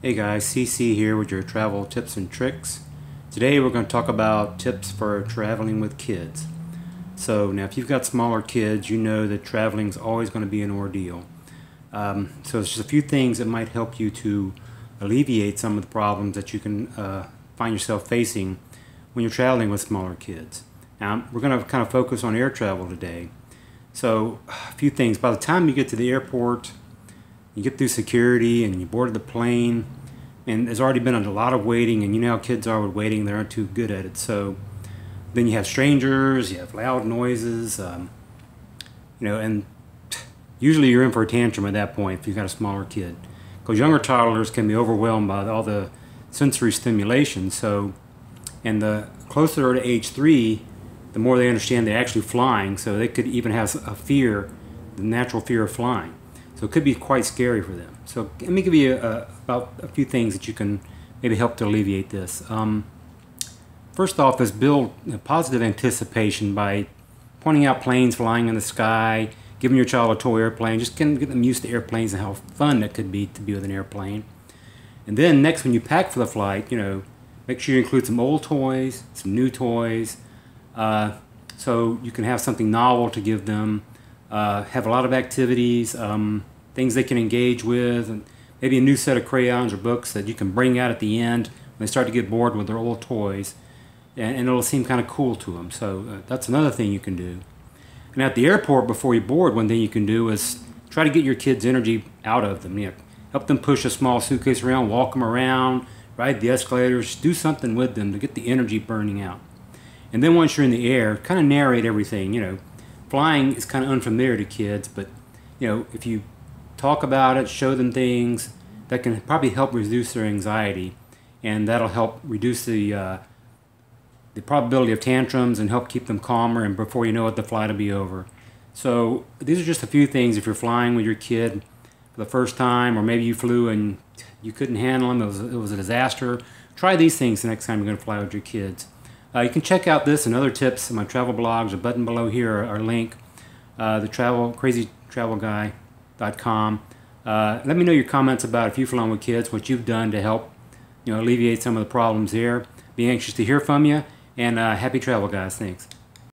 Hey guys, CC here with your travel tips and tricks. Today we're going to talk about tips for traveling with kids. So now if you've got smaller kids, you know that traveling is always going to be an ordeal. So it's just a few things that might help you to alleviate some of the problems that you can find yourself facing when you're traveling with smaller kids. Now we're going to kind of focus on air travel today. So a few things. By the time you get to the airport, you get through security and you board the plane, and there's already been a lot of waiting, and you know how kids are with waiting, they aren't too good at it. So then you have strangers, you have loud noises, and usually you're in for a tantrum at that point if you've got a smaller kid, because younger toddlers can be overwhelmed by all the sensory stimulation. So, and the closer to age 3, the more they understand they're actually flying, so they could even have a fear, the natural fear of flying. So it could be quite scary for them. So let me give you about a few things that you can maybe help to alleviate this. First off is build a positive anticipation by pointing out planes flying in the sky, giving your child a toy airplane, just get them used to airplanes and how fun it could be to be with an airplane. And then next, when you pack for the flight, make sure you include some old toys, some new toys, so you can have something novel to give them. Have a lot of activities, things they can engage with, and maybe a new set of crayons or books that you can bring out at the end when they start to get bored with their old toys, and it'll seem kind of cool to them. So that's another thing you can do. And at the airport, before you board, one thing you can do is try to get your kids' energy out of them. Help them push a small suitcase around, walk them around, ride the escalators, do something with them to get the energy burning out. And then once you're in the air, kind of narrate everything. Flying is kind of unfamiliar to kids, but if you talk about it, show them things, that can probably help reduce their anxiety, and that'll help reduce the probability of tantrums and help keep them calmer, and before you know it, the flight will be over. So these are just a few things. If you're flying with your kid for the first time, or maybe you flew and you couldn't handle them, it was a disaster, try these things the next time you're going to fly with your kids. You can check out this and other tips in my travel blogs. A button below here, our link, the crazytravelguy.com. Let me know your comments about if you've flown with kids, what you've done to help alleviate some of the problems there. Be anxious to hear from you, and happy travel, guys. Thanks.